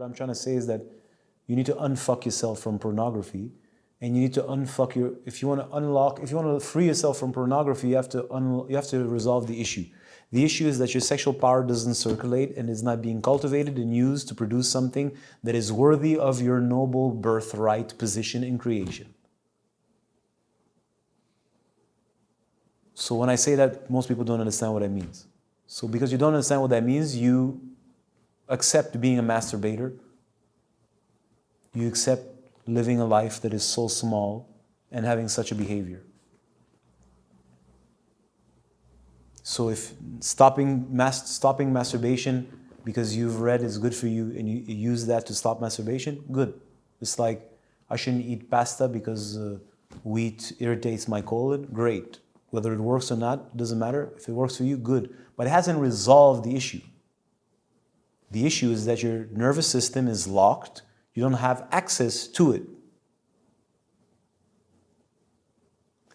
What I'm trying to say is that you need to unfuck yourself from pornography, and you need to unfuck your. If you want to unlock, if you want to free yourself from pornography, you have to resolve the issue. The issue is that your sexual power doesn't circulate and is not being cultivated and used to produce something that is worthy of your noble birthright position in creation. So when I say that, most people don't understand what that means. So because you don't understand what that means, you accept being a masturbator. You accept living a life that is so small and having such a behavior. So if stopping masturbation because you've read is good for you and you use that to stop masturbation, good. It's like I shouldn't eat pasta because wheat irritates my colon, great. Whether it works or not, doesn't matter. If it works for you, good. But it hasn't resolved the issue. The issue is that your nervous system is locked. You don't have access to it.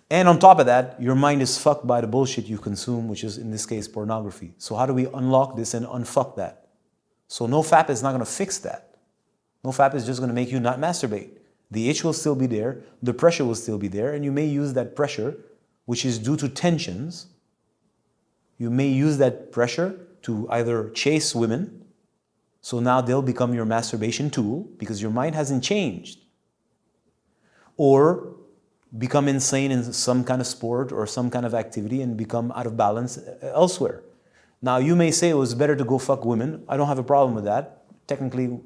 And on top of that, your mind is fucked by the bullshit you consume, which is in this case pornography. So how do we unlock this and unfuck that? So no Fap is not going to fix that. No Fap is just going to make you not masturbate. The itch will still be there, the pressure will still be there, and you may use that pressure, which is due to tensions. You may use that pressure to either chase women, so now they'll become your masturbation tool because your mind hasn't changed, or become insane in some kind of sport or some kind of activity and become out of balance elsewhere. Now you may say it was better to go fuck women. I don't have a problem with that. Technically,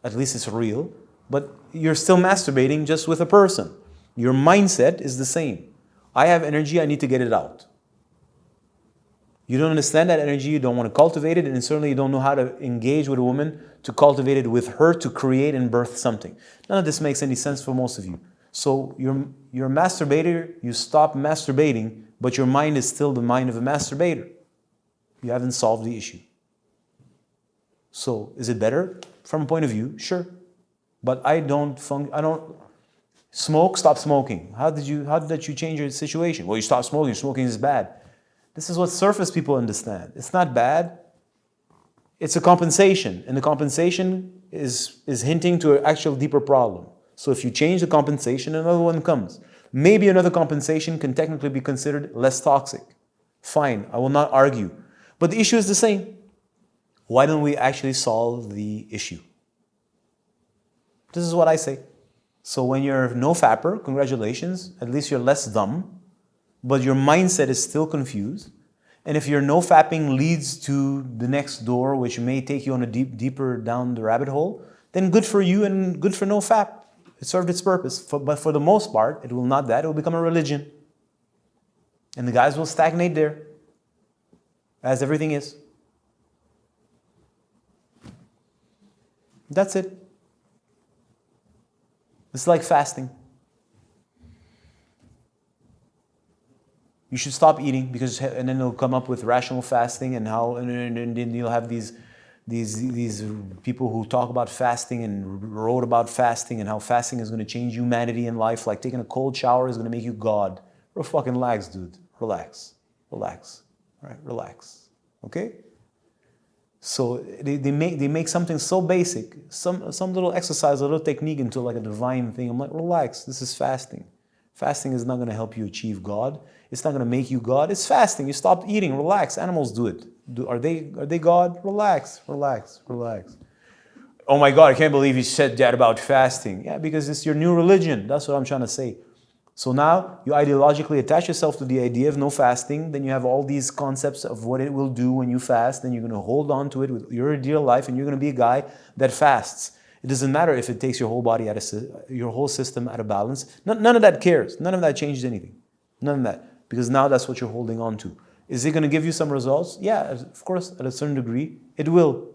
at least it's real, but you're still masturbating just with a person. Your mindset is the same. I have energy, I need to get it out. You don't understand that energy, you don't want to cultivate it, and certainly you don't know how to engage with a woman to cultivate it with her to create and birth something. None of this makes any sense for most of you. So you're a masturbator, you stop masturbating, but your mind is still the mind of a masturbator. You haven't solved the issue. So is it better? From a point of view, sure. But I don't smoke, stop smoking. How did you change your situation? Well, you stop smoking, smoking is bad. This is what surface people understand. It's not bad. It's a compensation, and the compensation is hinting to an actual deeper problem. So if you change the compensation, another one comes. Maybe another compensation can technically be considered less toxic. Fine, I will not argue. But the issue is the same. Why don't we actually solve the issue? This is what I say. So when you're no fapper, congratulations, at least you're less dumb, but your mindset is still confused. And if your no fapping leads to the next door, which may take you on a deeper down the rabbit hole, then good for you and good for no fap. It served its purpose. But for the most part, it will not that. It will become a religion. And the guys will stagnate there, as everything is. That's it. It's like fasting. You should stop eating and then they'll come up with rational fasting and then you'll have these people who talk about fasting and wrote about fasting and how fasting is going to change humanity in life, like taking a cold shower is going to make you God. Fucking relax, dude. Relax. All right, relax. Okay? So they make something so basic, some little exercise, a little technique into like a divine thing. I'm like, relax, this is fasting. Fasting is not going to help you achieve God. It's not going to make you God. It's fasting. You stop eating. Relax. Animals do it. Are they God? Relax. Oh my God, I can't believe you said that about fasting. Yeah, because it's your new religion. That's what I'm trying to say. So now you ideologically attach yourself to the idea of no fasting. Then you have all these concepts of what it will do when you fast. Then you're going to hold on to it with your dear life, and you're going to be a guy that fasts. It doesn't matter if it takes your whole body your whole system out of balance. None of that cares. None of that changes anything. None of that. Because now that's what you're holding on to. Is it going to give you some results? Yeah, of course, at a certain degree, it will.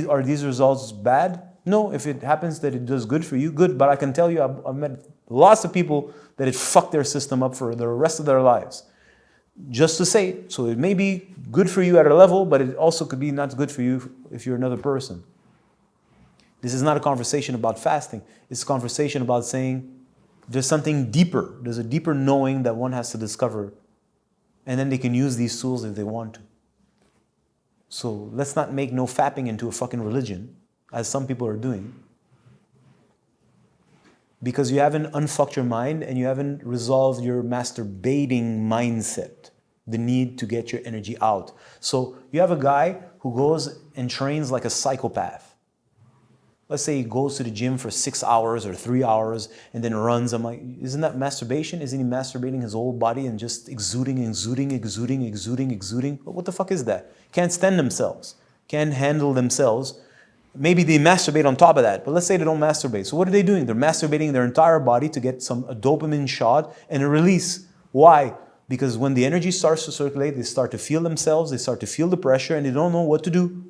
Are these results bad? No, if it happens that it does good for you, good. But I can tell you, I've met lots of people that it fucked their system up for the rest of their lives. Just to say, so it may be good for you at a level, but it also could be not good for you if you're another person. This is not a conversation about fasting. It's a conversation about saying there's something deeper. There's a deeper knowing that one has to discover. And then they can use these tools if they want to. So let's not make no fapping into a fucking religion. as some people are doing, because you haven't unfucked your mind and you haven't resolved your masturbating mindset, the need to get your energy out. So you have a guy who goes and trains like a psychopath. Let's say he goes to the gym for 6 hours or 3 hours and then runs. I'm like, isn't that masturbation? Isn't he masturbating his whole body and just exuding? But what the fuck is that? Can't stand themselves, can't handle themselves. Maybe they masturbate on top of that, but let's say they don't masturbate. So what are they doing? They're masturbating their entire body to get a dopamine shot and a release. Why? Because when the energy starts to circulate, they start to feel themselves, they start to feel the pressure, and they don't know what to do.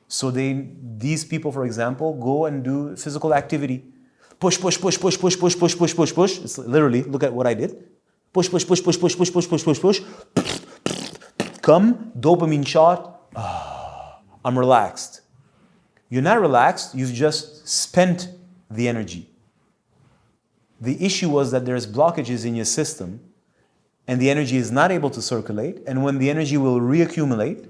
So these people, for example, go and do physical activity. Push. It's literally, look at what I did. Push. Come, dopamine shot. I'm relaxed. You're not relaxed, you've just spent the energy. The issue was that there's blockages in your system and the energy is not able to circulate, and when the energy will reaccumulate,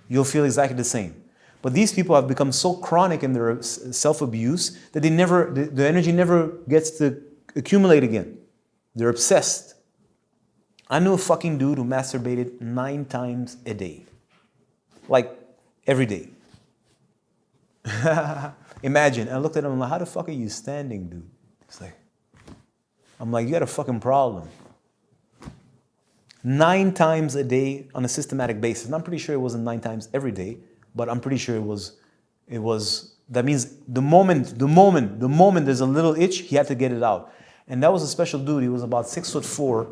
you'll feel exactly the same. But these people have become so chronic in their self-abuse that the energy never gets to accumulate again. They're obsessed. I knew a fucking dude who masturbated 9 times a day. Like, every day. Imagine. I looked at him, I'm like, how the fuck are you standing, dude? It's like, I'm like, you got a fucking problem. 9 times a day on a systematic basis. And I'm pretty sure it wasn't 9 times every day, but I'm pretty sure it was, that means the moment there's a little itch, he had to get it out. And that was a special dude. He was about 6'4".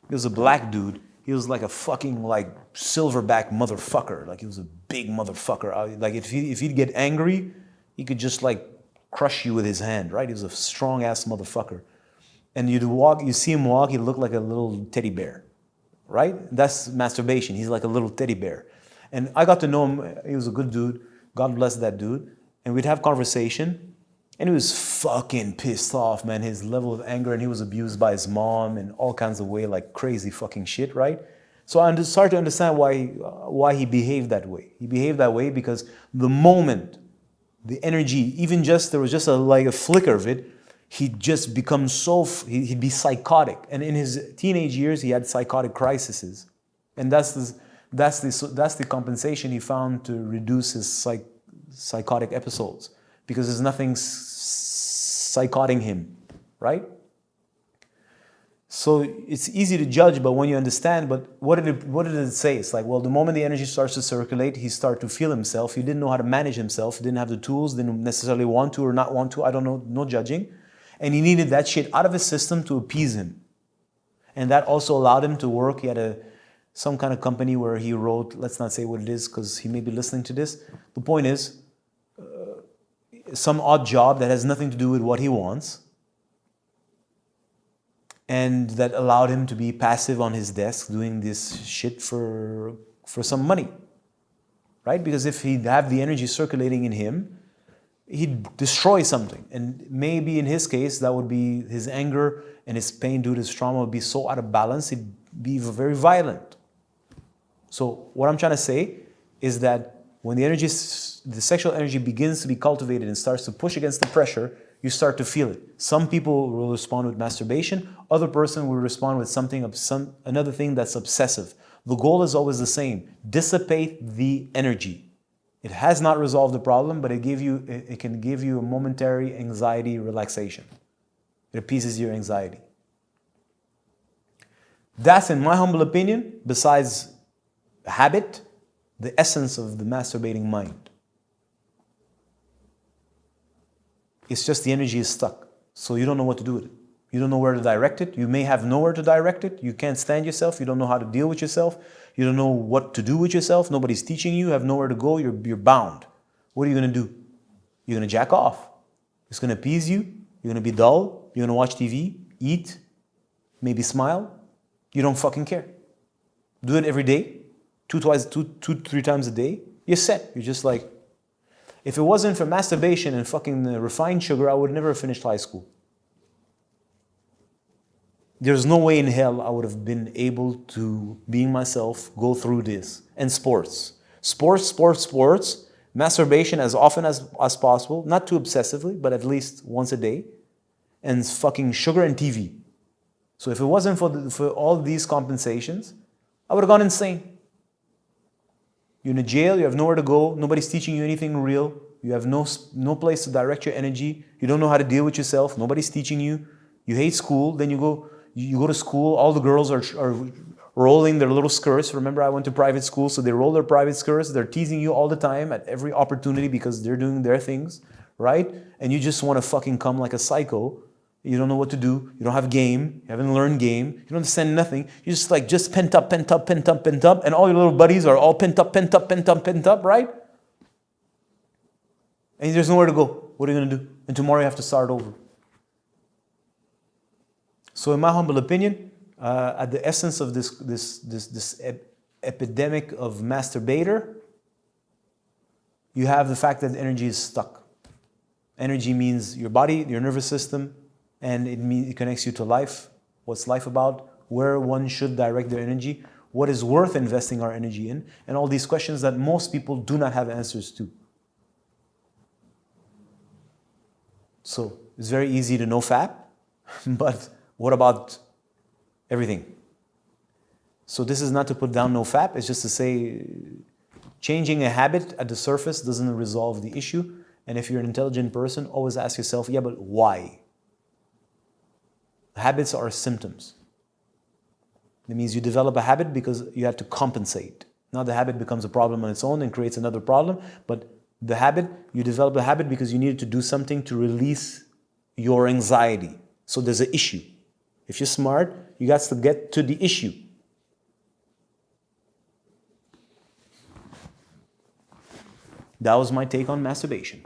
He was a black dude. He was like a fucking like silverback motherfucker. Like he was a big motherfucker. Like if he'd get angry, he could just like crush you with his hand, right? He was a strong ass motherfucker. And you see him walk, he looked like a little teddy bear, right? That's masturbation. He's like a little teddy bear. And I got to know him. He was a good dude. God bless that dude. And we'd have conversation. And he was fucking pissed off, man. His level of anger, and he was abused by his mom in all kinds of way, like crazy fucking shit, right? So I started to understand why he behaved that way. He behaved that way because the moment, the energy, even just, there was just like a flicker of it, he'd just become he'd be psychotic. And in his teenage years, he had psychotic crises. And that's the compensation he found to reduce his psychotic episodes. Because there's nothing psychoting him, right? So it's easy to judge, but when you understand, but what did it say? It's like, well, the moment the energy starts to circulate, he started to feel himself. He didn't know how to manage himself. He didn't have the tools, didn't necessarily want to or not want to. I don't know, no judging. And he needed that shit out of his system to appease him. And that also allowed him to work. He had some kind of company where he wrote, let's not say what it is because he may be listening to this. The point is, some odd job that has nothing to do with what he wants, and that allowed him to be passive on his desk doing this shit for some money, right? Because if he'd have the energy circulating in him, he'd destroy something. And maybe in his case, that would be his anger and his pain due to his trauma would be so out of balance, he'd be very violent. So what I'm trying to say is that when the sexual energy begins to be cultivated and starts to push against the pressure, you start to feel it. Some people will respond with masturbation. Other person will respond with another thing that's obsessive. The goal is always the same: dissipate the energy. It has not resolved the problem, but it can give you a momentary anxiety relaxation. It appeases your anxiety. That's, in my humble opinion, besides habit, the essence of the masturbating mind. It's just the energy is stuck. So you don't know what to do with it. You don't know where to direct it. You may have nowhere to direct it. You can't stand yourself. You don't know how to deal with yourself. You don't know what to do with yourself. Nobody's teaching you. You have nowhere to go. You're bound. What are you going to do? You're going to jack off. It's going to appease you. You're going to be dull. You're going to watch TV, eat, maybe smile. You don't fucking care. Do it every day. 3 times a day, you're set. You're just like, if it wasn't for masturbation and fucking refined sugar, I would never have finished high school. There's no way in hell I would have been able to, being myself, go through this. And sports. Sports Masturbation as often as possible, not too obsessively, but at least once a day. And fucking sugar and TV. So if it wasn't for all these compensations, I would have gone insane. You're in a jail, you have nowhere to go, nobody's teaching you anything real, you have no place to direct your energy, you don't know how to deal with yourself, nobody's teaching you, you hate school, then you go to school, all the girls are rolling their little skirts. Remember, I went to private school, so they roll their private skirts, they're teasing you all the time at every opportunity because they're doing their things, right? And you just want to fucking come like a psycho. You don't know what to do. You don't have game. You haven't learned game. You don't understand nothing. You're just pent up. And all your little buddies are all pent up, right? And there's nowhere to go. What are you going to do? And tomorrow you have to start over. So in my humble opinion, at the essence of this epidemic of masturbator, you have the fact that the energy is stuck. Energy means your body, your nervous system, and it connects you to life. What's life about? Where one should direct their energy? What is worth investing our energy in? And all these questions that most people do not have answers to. So it's very easy to no fap, but what about everything? So this is not to put down no fap, it's just to say changing a habit at the surface doesn't resolve the issue. And if you're an intelligent person, always ask yourself, yeah, but why? Habits are symptoms. That means you develop a habit because you have to compensate. Now the habit becomes a problem on its own and creates another problem, but the habit, you develop a habit because you needed to do something to release your anxiety. So there's an issue. If you're smart, you got to get to the issue. That was my take on masturbation.